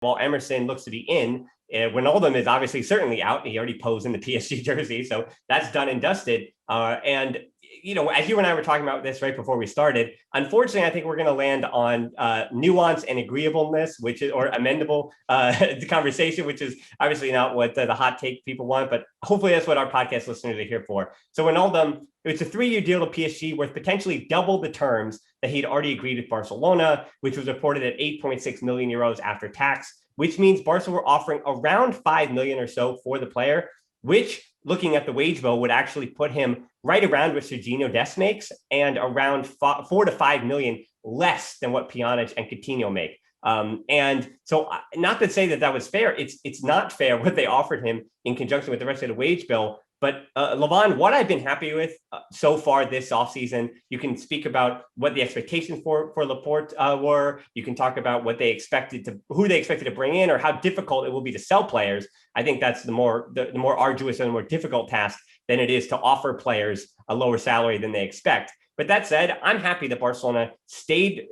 while Emerson looks to be in, Wijnaldum is obviously certainly out. He already posed in the PSG jersey, so that's done and dusted. And as you and I were talking about this right before we started, unfortunately, I think we're going to land on nuance and agreeableness, or amendable conversation, which is obviously not what the hot take people want, but hopefully that's what our podcast listeners are here for. So Wijnaldum, it's a 3-year deal to PSG worth potentially double the terms that he'd already agreed with Barcelona, which was reported at 8.6 million euros after tax, which means Barca were offering around 5 million or so for the player, which, looking at the wage bill, would actually put him right around what Georginio Dest makes and around 4 to 5 million less than what Pjanic and Coutinho make. And so, not to say that was fair, it's not fair what they offered him in conjunction with the rest of the wage bill. But Levon, what I've been happy with so far this offseason, you can speak about what the expectations for Laporte were. You can talk about who they expected to bring in, or how difficult it will be to sell players. I think that's the more arduous and the more difficult task than it is to offer players a lower salary than they expect. But that said, I'm happy that Barcelona stayed.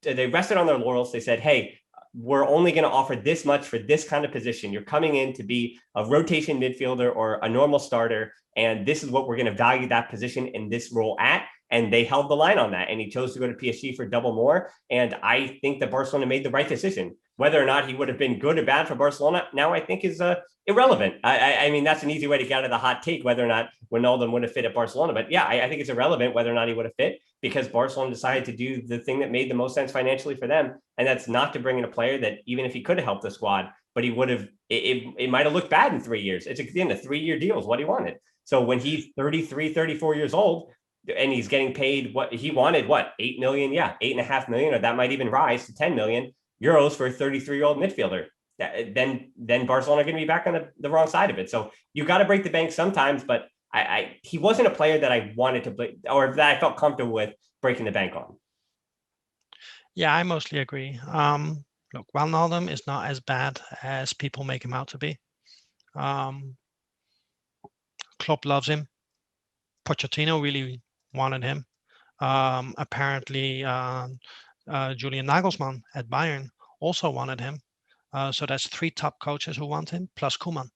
They rested on their laurels. They said, hey, we're only going to offer this much for this kind of position. You're coming in to be a rotation midfielder or a normal starter, and this is what we're going to value that position in this role at. And they held the line on that, and he chose to go to PSG for double more. And I think that Barcelona made the right decision. Whether or not he would have been good or bad for Barcelona now, I think is irrelevant. I mean, that's an easy way to get out of the hot take, whether or not Wijnaldum would have fit at Barcelona. But yeah, I think it's irrelevant whether or not he would have fit, because Barcelona decided to do the thing that made the most sense financially for them. And that's not to bring in a player that, even if he could have helped the squad, but he would have, it might have looked bad in 3 years. It's again, a 3-year deal is what he wanted. So when he's 33, 34 years old, and he's getting paid what he wanted, 8 million? Yeah, 8.5 million, or that might even rise to 10 million euros for a 33-year-old midfielder. Then Barcelona are going to be back on the wrong side of it. So you got to break the bank sometimes, but he wasn't a player that I wanted to play, or that I felt comfortable with breaking the bank on. Yeah, I mostly agree. Look, Wijnaldum is not as bad as people make him out to be. Klopp loves him. Pochettino really wanted him. Apparently, Julian Nagelsmann at Bayern also wanted him. So that's 3 top coaches who want him, plus Koeman.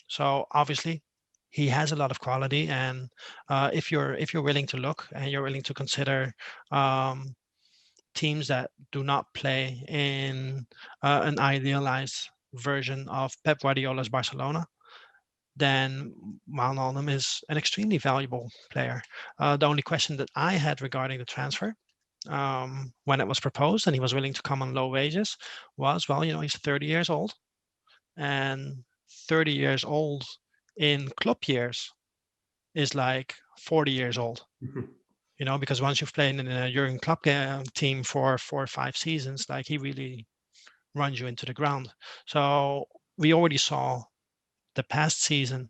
So obviously, he has a lot of quality, and if you're willing to look and you're willing to consider teams that do not play in an idealized version of Pep Guardiola's Barcelona, then Wijnaldum is an extremely valuable player. The only question that I had regarding the transfer, when it was proposed and he was willing to come on low wages, was, he's 30 years old, and 30 years old in club years is like 40 years old. Mm-hmm. Because once you've played in a Jurgen Klopp team for 4 or 5 seasons, like, he really runs you into the ground. So we already saw the past season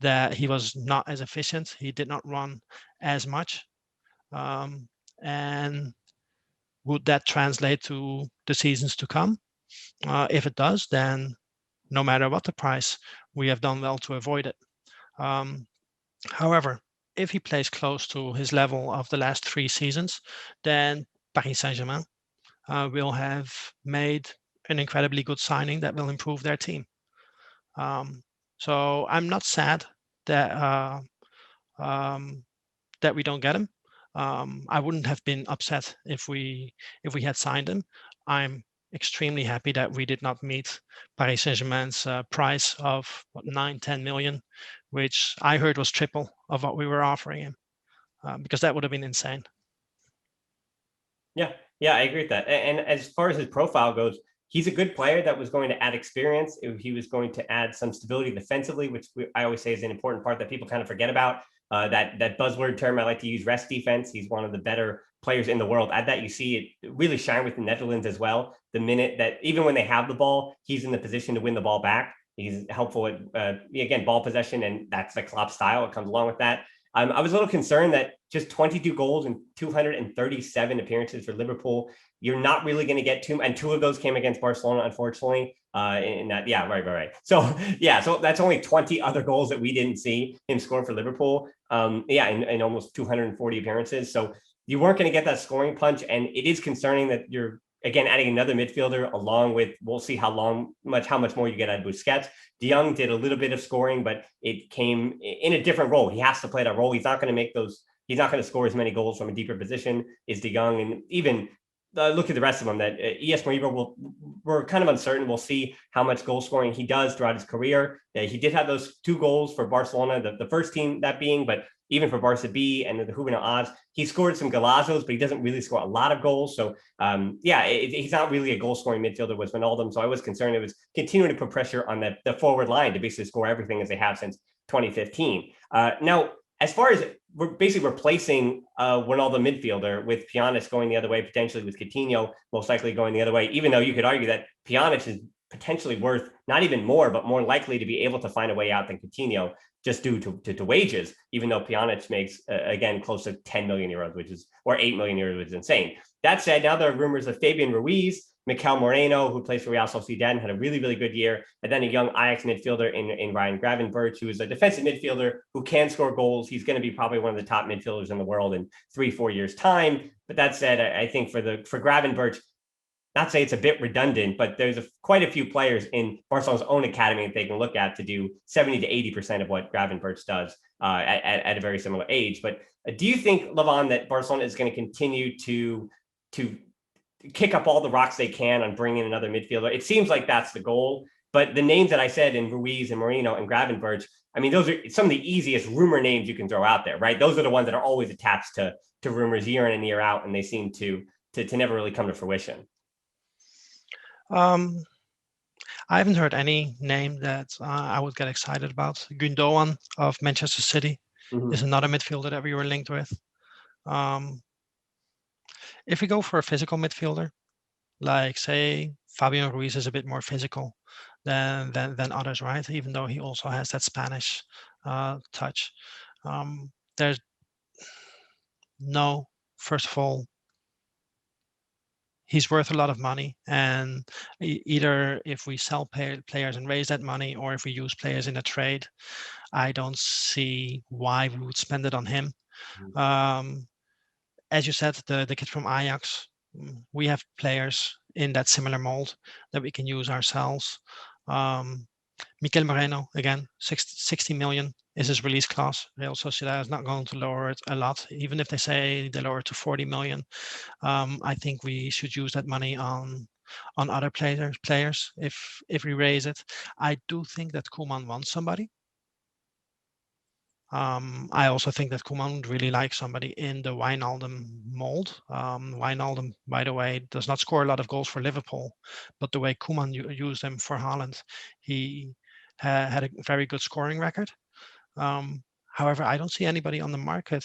that he was not as efficient. He did not run as much. And would that translate to the seasons to come? If it does, then no matter what the price, we have done well to avoid it. However, if he plays close to his level of the last 3 seasons, then Paris Saint-Germain will have made an incredibly good signing that will improve their team. So I'm not sad that we don't get him. I wouldn't have been upset if we had signed him. I'm extremely happy that we did not meet Paris Saint-Germain's price of 9-10 million, which I heard was triple of what we were offering him, because that would have been insane. Yeah, I agree with that. And as far as his profile goes, he's a good player that was going to add experience. He was going to add some stability defensively, which I always say is an important part that people kind of forget about. That buzzword term I like to use, rest defense. He's one of the better players in the world at that. You see it really shine with the Netherlands as well. The minute that, even when they have the ball, he's in the position to win the ball back. He's helpful at, again, ball possession, and that's the Klopp style. It comes along with that. I was a little concerned that just 22 goals and 237 appearances for Liverpool, you're not really going to get and 2 of those came against Barcelona, unfortunately. Right. So that's only 20 other goals that we didn't see him score for Liverpool. In almost 240 appearances. So you weren't going to get that scoring punch, and it is concerning that you're again, adding another midfielder along with, we'll see how much more you get out of Busquets. De Jong did a little bit of scoring, but it came in a different role. He has to play that role. He's not going to score as many goals from a deeper position as De Jong. And even look at the rest of them, that ES Moriba we're kind of uncertain. We'll see how much goal scoring he does throughout his career. He did have those 2 goals for Barcelona, the first team that being, but even for Barca B and the Juvenil Odds, he scored some golazos, but he doesn't really score a lot of goals. So he's not really a goal scoring midfielder with Wijnaldum. So I was concerned it was continuing to put pressure on the forward line to basically score everything as they have since 2015. Now, as far as we're basically replacing Wijnaldum midfielder with Pjanic going the other way, potentially with Coutinho most likely going the other way, even though you could argue that Pjanic is potentially worth not even more, but more likely to be able to find a way out than Coutinho, just due to wages, even though Pjanic makes, again, close to 10 million euros, or 8 million euros, which is insane. That said, now there are rumors of Fabian Ruiz, Mikel Moreno, who plays for Real Sociedad, had a really, really good year, and then a young Ajax midfielder in Ryan Gravenberch, who is a defensive midfielder who can score goals. He's going to be probably one of the top midfielders in the world in 3-4 years' time. But that said, I think for Gravenberch, not say it's a bit redundant, but there's quite a few players in Barcelona's own academy that they can look at to do 70 to 80% of what Gravenberch does at a very similar age. But do you think, Levon, that Barcelona is going to continue to kick up all the rocks they can on bringing another midfielder? It seems like that's the goal. But the names that I said in Ruiz and Moreno and Gravenberch, I mean, those are some of the easiest rumor names you can throw out there, right? Those are the ones that are always attached to rumors year in and year out, and they seem to never really come to fruition. I haven't heard any name that I would get excited about. Gundogan of Manchester City is another midfielder that we were linked with. If we go for a physical midfielder, like say Fabian Ruiz is a bit more physical than others, right? Even though he also has that Spanish touch. There's no, first of all, he's worth a lot of money, and either if we sell players and raise that money, or if we use players in a trade, I don't see why we would spend it on him. As you said, the kid from Ajax, we have players in that similar mold that we can use ourselves. Mikel Moreno, again, 60 million is his release clause. Real Sociedad is not going to lower it a lot, even if they say they lower it to 40 million. I think we should use that money on other players if we raise it. I do think that Koeman wants somebody. I also think that Koeman would really like somebody in the Wijnaldum mold. Wijnaldum, by the way, does not score a lot of goals for Liverpool, but the way Koeman used him for Haaland, he had a very good scoring record. However, I don't see anybody on the market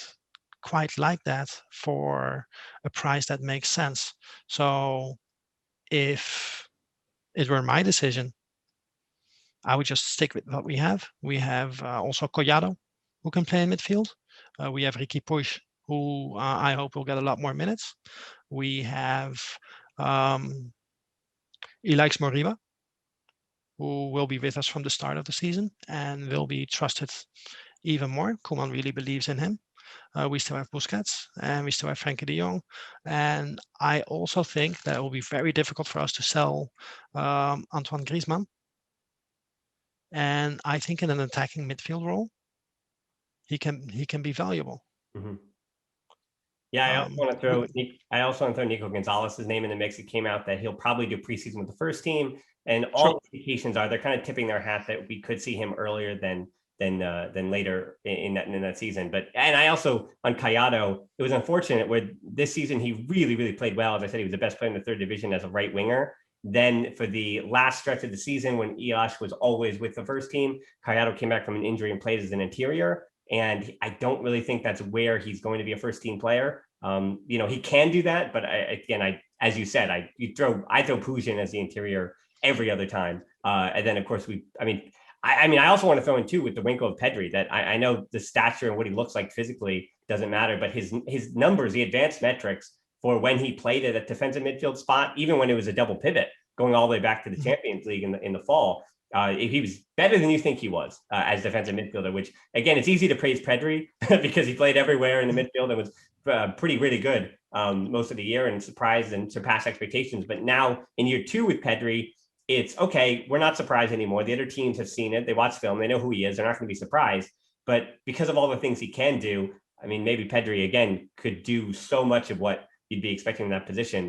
quite like that for a price that makes sense. So if it were my decision, I would just stick with what we have. We have also Collado, who can play in midfield. We have Ricky Puig, who I hope will get a lot more minutes. We have Alex Moriba, who will be with us from the start of the season and will be trusted even more. Koeman really believes in him. We still have Busquets, and we still have Frenkie de Jong. And I also think that it will be very difficult for us to sell Antoine Griezmann. And I think in an attacking midfield role, he can be valuable. Yeah, I also want to throw Nico Gonzalez's name in the mix. It came out that he'll probably do preseason with the first team, and all indications are they're kind of tipping their hat that we could see him earlier than later in that season. And I also, on Collado, it was unfortunate where this season he really, really played well. As I said, he was the best player in the third division as a right winger. Then for the last stretch of the season, when Ilash was always with the first team, Collado came back from an injury and played as an interior. And I don't really think that's where he's going to be a first team player. He can do that, but as you said, I throw Pujin as the interior every other time. And then of course I also want to throw in too with the wrinkle of Pedri that I know the stature and what he looks like physically doesn't matter, but his numbers, the advanced metrics for when he played at a defensive midfield spot, even when it was a double pivot going all the way back to the Champions League in the fall, he was better than you think he was as defensive midfielder, which again, it's easy to praise Pedri because he played everywhere in the midfield and was really good. most of the year and surprised and surpassed expectations. But now in year 2 with Pedri, it's okay. We're not surprised anymore. The other teams have seen it. They watch film. They know who he is. They're not going to be surprised. But because of all the things he can do, I mean, maybe Pedri again could do so much of what you'd be expecting in that position.